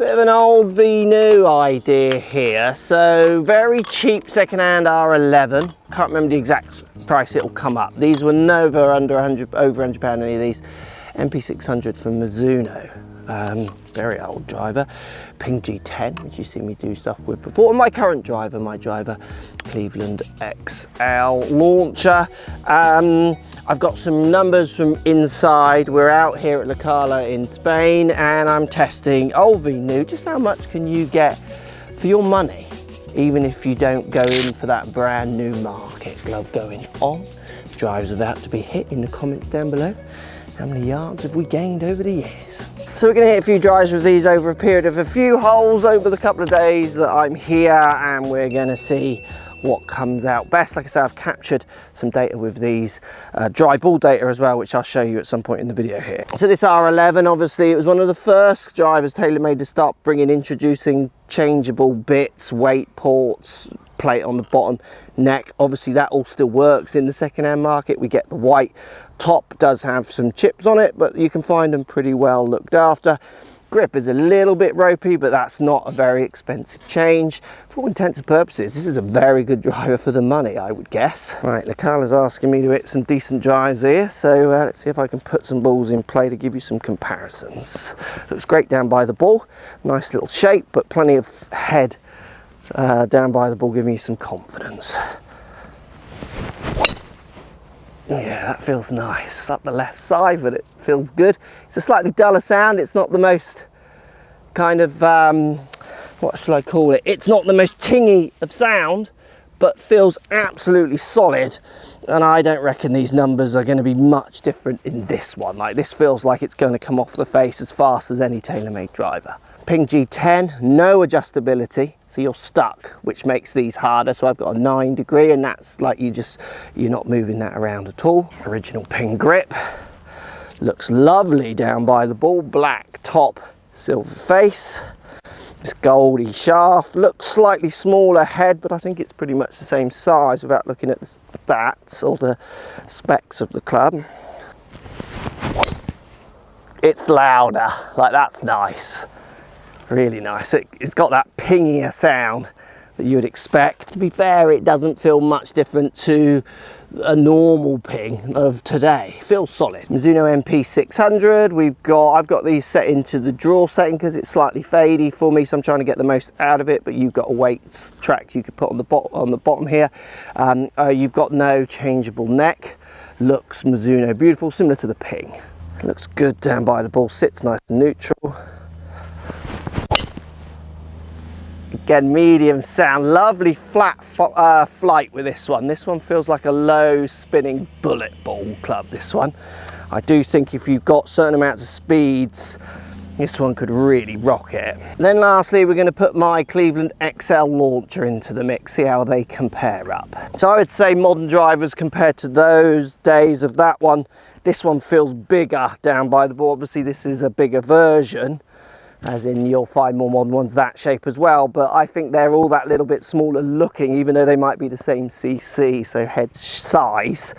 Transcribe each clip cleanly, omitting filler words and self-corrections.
Bit of an old V-new idea here. So very cheap second-hand R11. Can't remember the exact price it'll come up. These were never under 100, over £100, any of these. MP600 from Mizuno. Very old driver. Ping G10, which you see me do stuff with before. And my current driver, Cleveland XL launcher. I've got some numbers from inside. We're out here at La Cala in Spain, and I'm testing old V-new. Just how much can you get for your money, even if you don't go in for that brand new market glove going on? Drives about to be hit in the comments down below. How many yards have we gained over the years? So we're going to hit a few drives with these over a period of a few holes over the couple of days that I'm here, and we're going to see what comes out best. Like I said, I've captured some data with these, dry ball data as well, which I'll show you at some point in the video here. So this R11, obviously, it was one of the first drivers Taylormade to start introducing changeable bits, weight ports, plate on the bottom, neck. Obviously that all still works in the second-hand market. We get the white top, does have some chips on it, but you can find them pretty well looked after. Grip is a little bit ropey, but that's not a very expensive change. For all intents and purposes, this is a very good driver for the money, I would guess. Right, La Cala's asking me to hit some decent drives here, so let's see if I can put some balls in play to give you some comparisons. Looks great down by the ball, nice little shape, but plenty of head down by the ball, giving you some confidence. Yeah, that feels nice. Up the left side, but it feels good. It's a slightly duller sound. It's not the most kind of, what shall I call it? It's not the most tingy of sound, but feels absolutely solid. And I don't reckon these numbers are going to be much different in this one. Like, this feels like it's going to come off the face as fast as any Taylormade driver. Ping G10, no adjustability, so you're stuck, which makes these harder. So I've got a 9 degree, and that's like you're not moving that around at all. Original Ping grip, looks lovely down by the ball, black top, silver face. This goldy shaft, looks slightly smaller head, but I think it's pretty much the same size without looking at the stats or the specs of the club. It's louder, like that's nice. Really nice. It's got that pingier sound that you would expect. To be fair, it doesn't feel much different to a normal Ping of today. It feels solid. Mizuno MP600. I've got these set into the draw setting because it's slightly fadey for me, so I'm trying to get the most out of it. But you've got a weights track you could put on the bottom here. You've got no changeable neck. Looks Mizuno beautiful, similar to the Ping. Looks good down by the ball. Sits nice and neutral. Again, medium sound, lovely flat flight with this one. This one feels like a low spinning bullet ball club, this one. I do think if you've got certain amounts of speeds, this one could really rock it. Then lastly, we're going to put my Cleveland XL launcher into the mix, see how they compare up. So I would say modern drivers compared to those days of that one, this one feels bigger down by the ball. Obviously this is a bigger version, as in you'll find more modern ones that shape as well, but I think they're all that little bit smaller looking, even though they might be the same cc, so head size,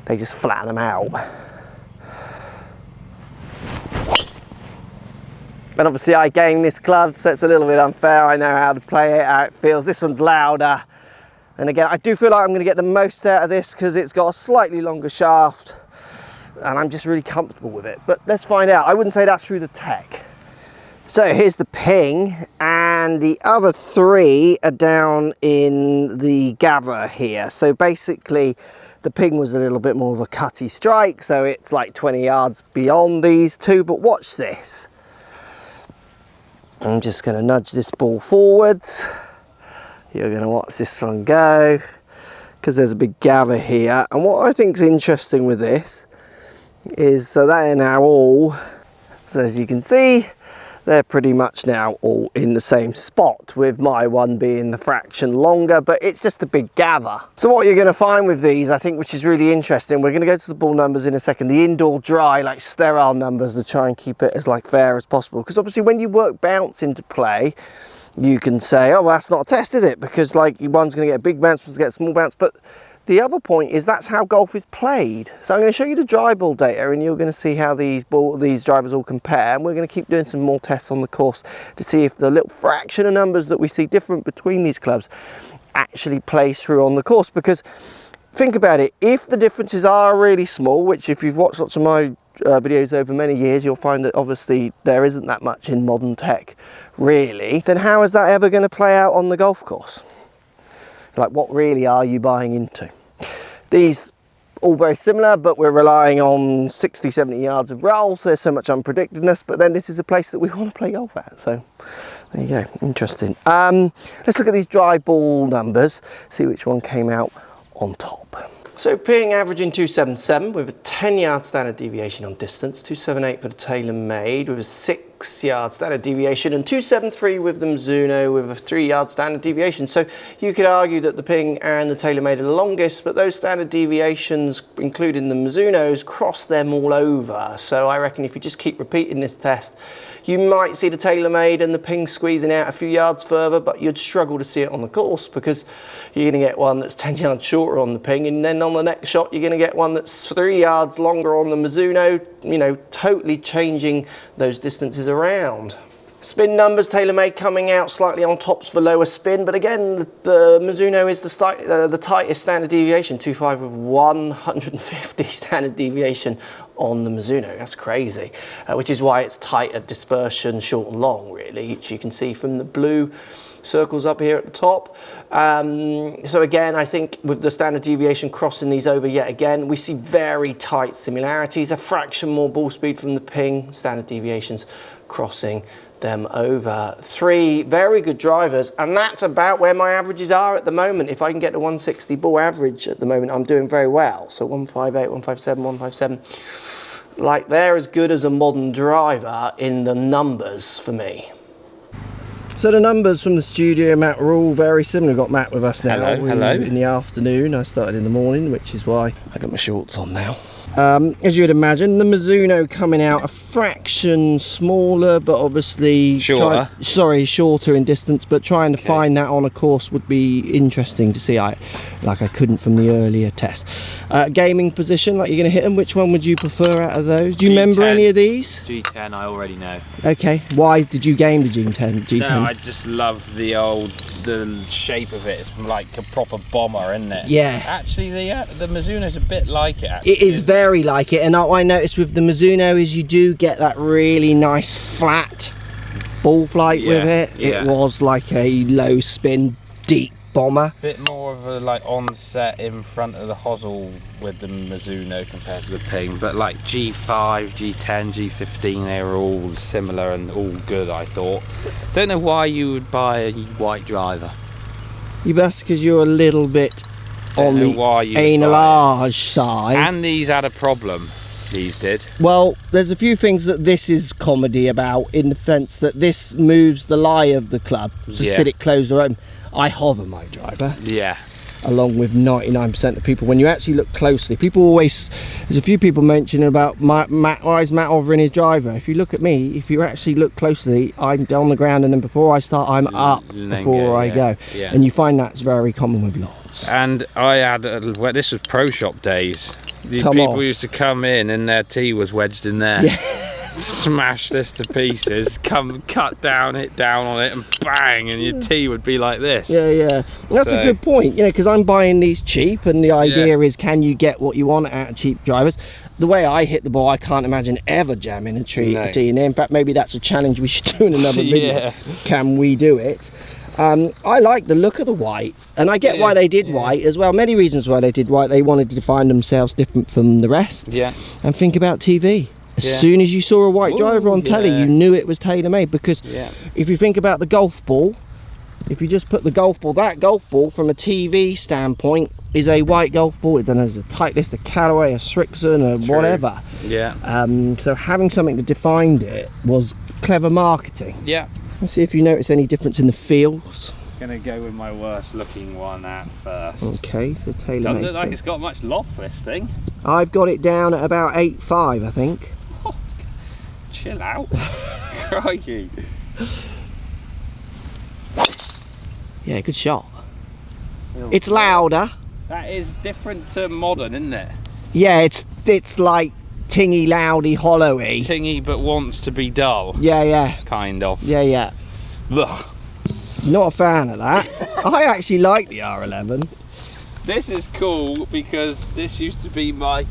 they just flatten them out. And obviously I game this club, so it's a little bit unfair. I know how to play it, how it feels. This one's louder, and again I do feel like I'm going to get the most out of this because it's got a slightly longer shaft and I'm just really comfortable with it. But let's find out. I wouldn't say that's through the tech. So here's the Ping, and the other three are down in the gather here. So basically the Ping was a little bit more of a cutty strike, so it's like 20 yards beyond these two. But watch this. I'm just going to nudge this ball forwards. You're going to watch this one go, because there's a big gather here. And what I think is interesting with this is, so they are now all, so as you can see, they're pretty much now all in the same spot, with my one being the fraction longer, but it's just a big gather. So what you're going to find with these, I think, which is really interesting, we're going to go to the ball numbers in a second, the indoor dry, like sterile numbers, to try and keep it as like fair as possible, because obviously when you work bounce into play, you can say, oh, well, that's not a test, is it? Because like one's going to get a big bounce, one's going to get a small bounce, but the other point is that's how golf is played. So I'm going to show you the dry ball data, and you're going to see how these drivers all compare, and we're going to keep doing some more tests on the course to see if the little fraction of numbers that we see different between these clubs actually plays through on the course. Because think about it, if the differences are really small, which if you've watched lots of my videos over many years, you'll find that obviously there isn't that much in modern tech really, then how is that ever going to play out on the golf course? Like, what really are you buying into? These all very similar, but we're relying on 60-70 yards of rolls, so there's so much unpredictedness, but then this is a place that we want to play golf at, so there you go. Interesting. Let's look at these dry ball numbers, see which one came out on top. So Ping averaging 277 with a 10-yard standard deviation on distance, 278 for the Taylormade with a 6-yard standard deviation, and 273 with the Mizuno with a 3-yard standard deviation. So you could argue that the Ping and the Taylormade are the longest, but those standard deviations, including the Mizunos, cross them all over. So I reckon if you just keep repeating this test, you might see the Taylormade and the Ping squeezing out a few yards further, but you'd struggle to see it on the course because you're going to get one that's 10 yards shorter on the Ping, and then on the next shot you're going to get one that's 3 yards longer on the Mizuno, you know, totally changing those distances around. Spin numbers, Taylormade coming out slightly on tops for lower spin, but again, the Mizuno is the tightest standard deviation, 2.5 with 150 standard deviation on the Mizuno. That's crazy, which is why it's tighter dispersion, short and long, really, which you can see from the blue circles up here at the top. So again, I think with the standard deviation crossing these over yet again, we see very tight similarities, a fraction more ball speed from the Ping, standard deviations crossing them over. 3 very good drivers, and that's about where my averages are at the moment. If I can get the 160 ball average at the moment, I'm doing very well. So 158, 157, 157. Like, they're as good as a modern driver in the numbers for me. So the numbers from the studio, Matt, are all very similar. We've got Matt with us now. Hello. In the afternoon. I started in the morning, which is why I got my shorts on now. As you would imagine, the Mizuno coming out a fraction smaller, but obviously shorter. Shorter in distance. But trying to find that on a course would be interesting to see. I couldn't from the earlier test. Gaming position, like you're going to hit them. Which one would you prefer out of those? Do you remember any of these? G10, I already know. Okay. Why did you game the G10? No, I just love the shape of it. It's like a proper bomber, isn't it? Yeah. Actually, the Mizuno's a bit like it. Actually, it is very like it, and what I noticed with the Mizuno is you do get that really nice flat ball flight with it. It was like a low spin, deep bomber. Bit more of a like onset in front of the hosel with the Mizuno compared to the Ping, but like G5, G10, G15, they were all similar and all good, I thought. Don't know why you would buy a white driver. That's because you're a little bit on the anal-age side. And these had a problem, these did. Well, there's a few things that this is comedy about, in the sense that this moves the lie of the club to sit it close or open. I hover my driver. Yeah. Along with 99% of people. When you actually look closely, people always, there's a few people mentioning about why is Matt hovering his driver. If you look at me, if you actually look closely, I'm on the ground, and then before I start, I'm up before I go. Yeah. And you find that's very common with lots. And I had, this was pro shop days. People used to come in and their tee was wedged in there. Yeah. Smash this to pieces, cut down, hit down on it, and bang, and your tee would be like this. Yeah. That's a good point, you know, because I'm buying these cheap, and the idea is, can you get what you want out of cheap drivers? The way I hit the ball, I can't imagine ever jamming a tee in there. In fact, maybe that's a challenge we should do in another video. Can we do it? I like the look of the white, and I get why they did white as well. Many reasons why they did white. They wanted to define themselves different from the rest. Yeah. And think about TV. As soon as you saw a white driver on telly, you knew it was Taylormade, because if you think about the golf ball, if you just put the golf ball, that golf ball from a TV standpoint is a white golf ball. Then there's a Titleist, a Callaway, a Strixon, a whatever. Yeah. So having something that defined it was clever marketing. Yeah. Let's see if you notice any difference in the feels. Gonna go with my worst looking one at first. Okay, so Taylormade. Doesn't look like it's got much loft, this thing. I've got it down at about 8.5, I think. Oh, chill out. Crikey. Yeah, good shot. It's louder, That is different to modern, isn't it? Yeah, it's like tingy, loudy, hollowy. Tingy but wants to be dull. Yeah. Kind of. Yeah. Ugh. Not a fan of that. I actually like the R11. This is cool because this used to be my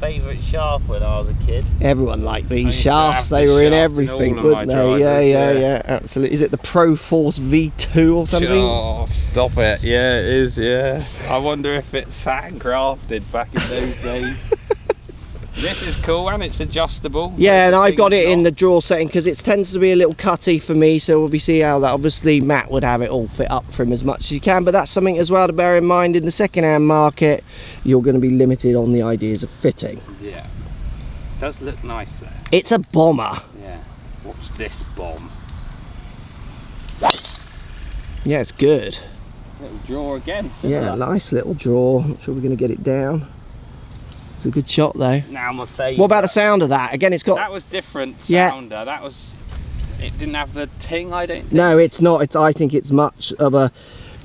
favourite shaft when I was a kid. Everyone liked these shafts. They were in everything, weren't they? Yeah, absolutely. Is it the Pro Force V2 or something? Oh, stop it. Yeah, it is, yeah. I wonder if it's handcrafted back in those days. This is cool and it's adjustable. Yeah, and I got it in the drawer setting because it tends to be a little cutty for me, so we'll be seeing how that. Obviously Matt would have it all fit up for him as much as you can, but that's something as well to bear in mind. In the second-hand market, you're going to be limited on the ideas of fitting. Yeah, it does look nice there. It's a bomber. Yeah. What's this bomb? Yeah, it's good. Little drawer again. Similar. Yeah, nice little drawer. Not sure we're going to get it down. It's a good shot though. Now my favourite. What about the sound of that? Again, it's got... That was different sounder. Yeah. That was... It didn't have the ting, I don't think. No, it's not. I think it's much of a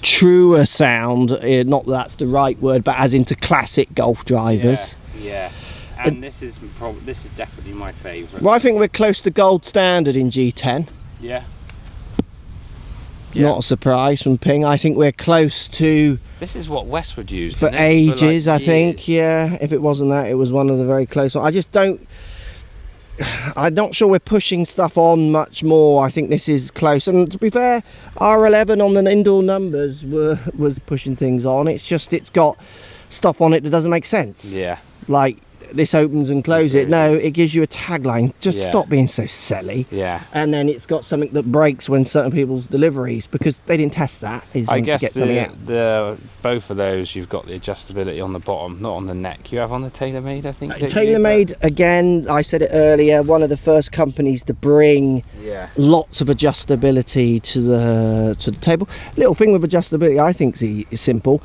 truer sound. Not that that's the right word, but as into classic golf drivers. Yeah. And this is definitely my favourite. Well, I think we're close to gold standard in G10. Yeah. Not a surprise from Ping. I think we're close to... This is what Westwood used for ages, for like I think. Yeah, if it wasn't that, it was one of the very close ones. I just don't... I'm not sure we're pushing stuff on much more. I think this is close. And to be fair, R11 on the indoor numbers was pushing things on. It's just it's got stuff on it that doesn't make sense. Yeah. Like this opens and closes it. No, it gives you a tagline. Just stop being so silly. Yeah. And then it's got something that breaks when certain people's deliveries, because they didn't test that. I guess both of those, you've got the adjustability on the bottom, not on the neck. You have on the Taylormade, I think. Taylormade, again, I said it earlier, one of the first companies to bring lots of adjustability to the table. Little thing with adjustability, I think, is simple.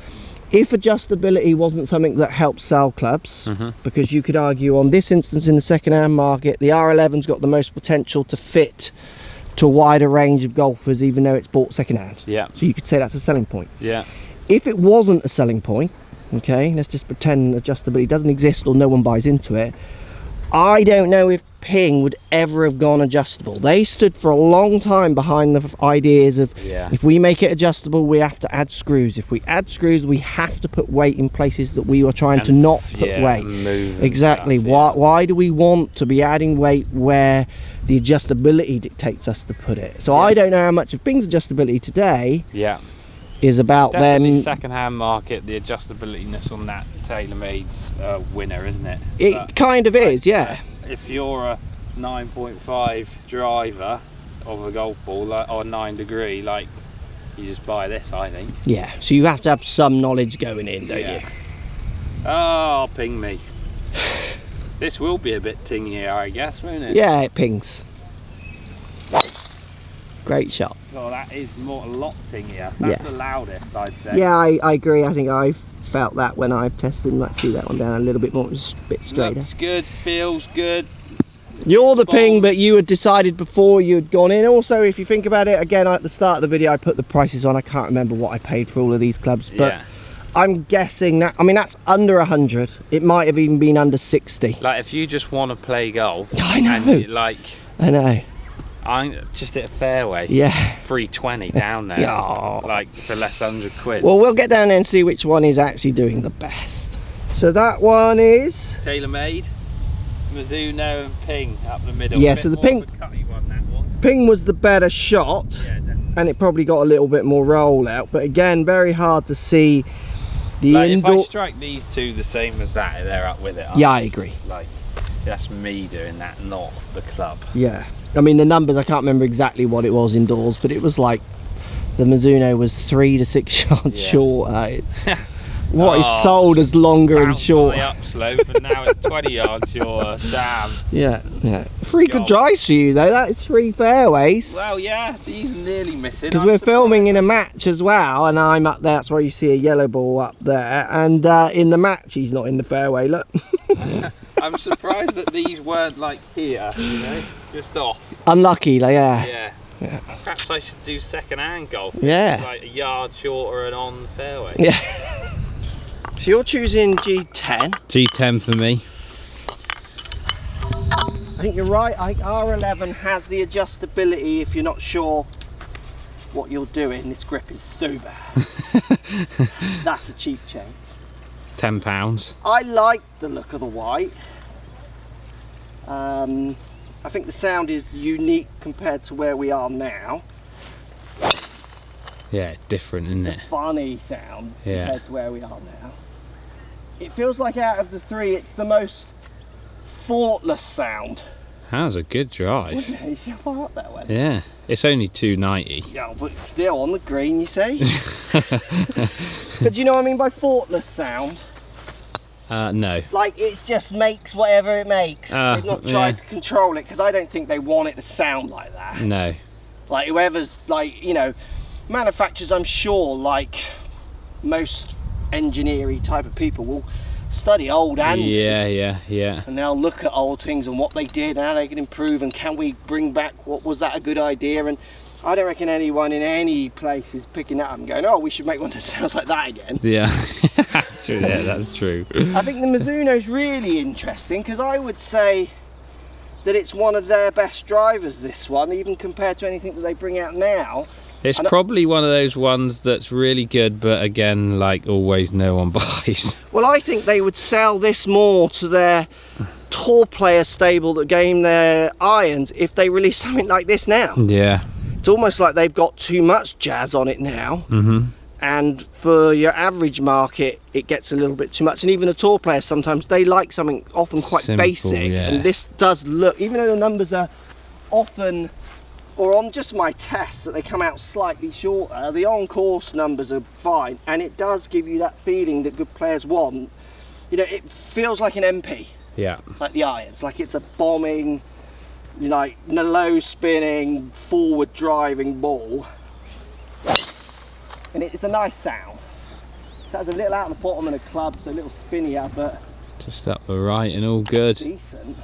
If adjustability wasn't something that helps sell clubs, because you could argue on this instance in the second-hand market, the R11's got the most potential to fit to a wider range of golfers, even though it's bought second-hand. Yeah. So you could say that's a selling point. Yeah. If it wasn't a selling point, okay, let's just pretend adjustability doesn't exist or no one buys into it, I don't know if Ping would ever have gone adjustable. They stood for a long time behind the ideas of if we make it adjustable, we have to add screws. If we add screws, we have to put weight in places that we were trying to not put weight. Exactly. Stuff, why do we want to be adding weight where the adjustability dictates us to put it? So I don't know how much of Ping's adjustability today is about definitely them. Second-hand market, the adjustability-ness on that Taylormade's winner, isn't it? It kind of is, yeah. If you're a 9.5 driver of a golf ball, or 9 degree, like, you just buy this, I think. Yeah, so you have to have some knowledge going in, don't you? Oh, ping me. This will be a bit tingier, I guess, won't it? Yeah, it pings. Great shot. Oh, that is a lot tingier. That's the loudest, I'd say. Yeah, I agree. I think I've felt that when I've tested. Let's see that one down a little bit more, just a bit straighter. Looks good, feels good. You're the Ping, but you had decided before you had gone in. Also, if you think about it, again, at the start of the video, I put the prices on. I can't remember what I paid for all of these clubs, but I'm guessing that, I mean, that's under 100. It might have even been under 60. Like, if you just want to play golf, I know. And I know. I'm just at a fairway. Yeah. 320 down there. Like for less than 100 quid. Well, we'll get down there and see which one is actually doing the best. So that one is Taylormade, Mizuno, and Ping up the middle. Yeah, so the Ping one that was. Ping was the better shot, and it probably got a little bit more roll out. But again, very hard to see the indoor. If I strike these two the same as that, they're up with it. Yeah, I agree. Like, that's me doing that, not the club. Yeah. I mean, the numbers, I can't remember exactly what it was indoors, but it was like the Mizuno was 3 to 6 yards shorter. What is sold as longer and shorter. On the upslope, and now it's 20 yards shorter. Damn. Yeah. 3 good drives for you though. That is 3 fairways. Well, yeah, he's nearly missing. Because we're filming in a match as well, and I'm up there. That's why you see a yellow ball up there. And in the match, he's not in the fairway. Look. I'm surprised that these weren't like here, you know, just off. Unlucky, like, yeah. Perhaps I should do second-hand golf. Yeah. It's like a yard shorter and on the fairway. Yeah. So you're choosing G10. G10 for me. I think you're right. I think R11 has the adjustability if you're not sure what you're doing. This grip is so bad. That's a cheap chain. £10. I like the look of the white. I think the sound is unique compared to where we are now. Yeah, different, isn't it? It's a funny sound compared to where we are now. It feels like out of the three, it's the most thoughtless sound. That was a good drive. Wasn't it? You see how far up that went? Yeah, it's only 290. Yeah, but still on the green, you see. But do you know what I mean by thoughtless sound? No. Like it just makes whatever it makes. They've not tried to control it, because I don't think they want it to sound like that. No. Like whoever's, like, you know, manufacturers, I'm sure, like most engineering type of people, will study old and yeah, and they'll look at old things and what they did and how they can improve, and can we bring back, what was that a good idea? And I don't reckon anyone in any place is picking that up and going, oh, we should make one that sounds like that again. Yeah. True, yeah, that's true. I think the Mizuno's really interesting, because I would say that it's one of their best drivers, this one, even compared to anything that they bring out now. It's probably one of those ones that's really good, but again, like always, no one buys. Well, I think they would sell this more to their tour player stable that game their irons if they release something like this now. Yeah. It's almost like they've got too much jazz on it now. Mm-hmm. And for your average market, it gets a little bit too much. And even a tour player, sometimes they like something often quite simple, basic. Yeah. And this does look, even though the numbers are often, or on just my tests that they come out slightly shorter, the on-course numbers are fine, and it does give you that feeling that good players want. You know, it feels like an MP. Yeah. Like the irons, like it's a bombing, like low spinning, forward driving ball. And it's a nice sound. So it's a little out of the bottom of the club, so a little spinnier, but just up the right and all good. Decent.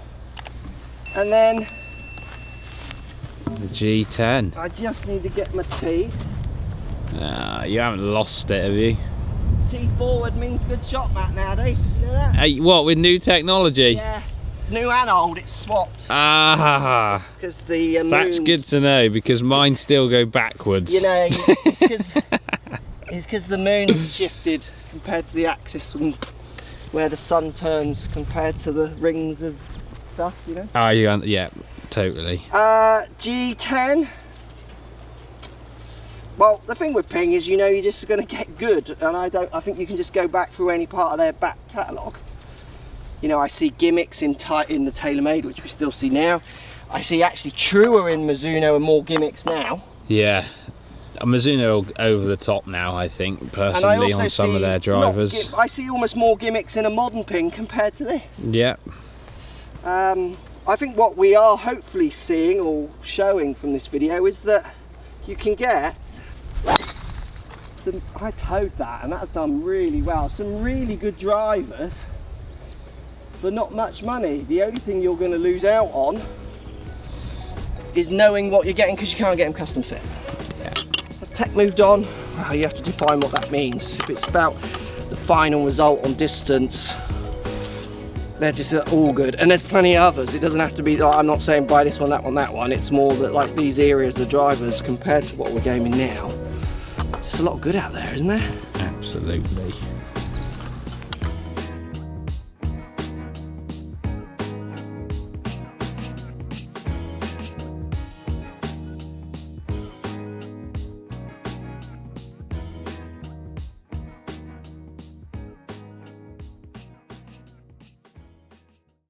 And then the G10. I just need to get my T. You haven't lost it, have you? T forward means good shot, Matt, nowadays. You know that? Hey, what, with new technology? Yeah, new and old, it's swapped. Ah, because the that's good to know, because mine still go backwards. You know, it's because the moon's shifted compared to the axis and where the sun turns compared to the rings of stuff, you know? Oh, yeah, totally. G10. Well, the thing with Ping is, you know, you're just going to get good, and I think you can just go back through any part of their back catalogue. You know, I see gimmicks in the Taylormade, which we still see now. I see actually truer in Mizuno and more gimmicks now. Yeah, Mizuno over the top now, I think, personally, on some of their drivers. I see almost more gimmicks in a modern Ping compared to this. Yeah. I think what we are hopefully seeing or showing from this video is that you can get some, I towed that and that's done really well, some really good drivers for not much money. The only thing you're going to lose out on is knowing what you're getting, because you can't get them custom fit. Yeah. As tech moved on, well, you have to define what that means. If it's about the final result on distance, they're just all good, and there's plenty of others. It doesn't have to be like, I'm not saying buy this one, that one, that one. It's more that like these areas, the drivers compared to what we're gaming now, just a lot of good out there, isn't there? Absolutely.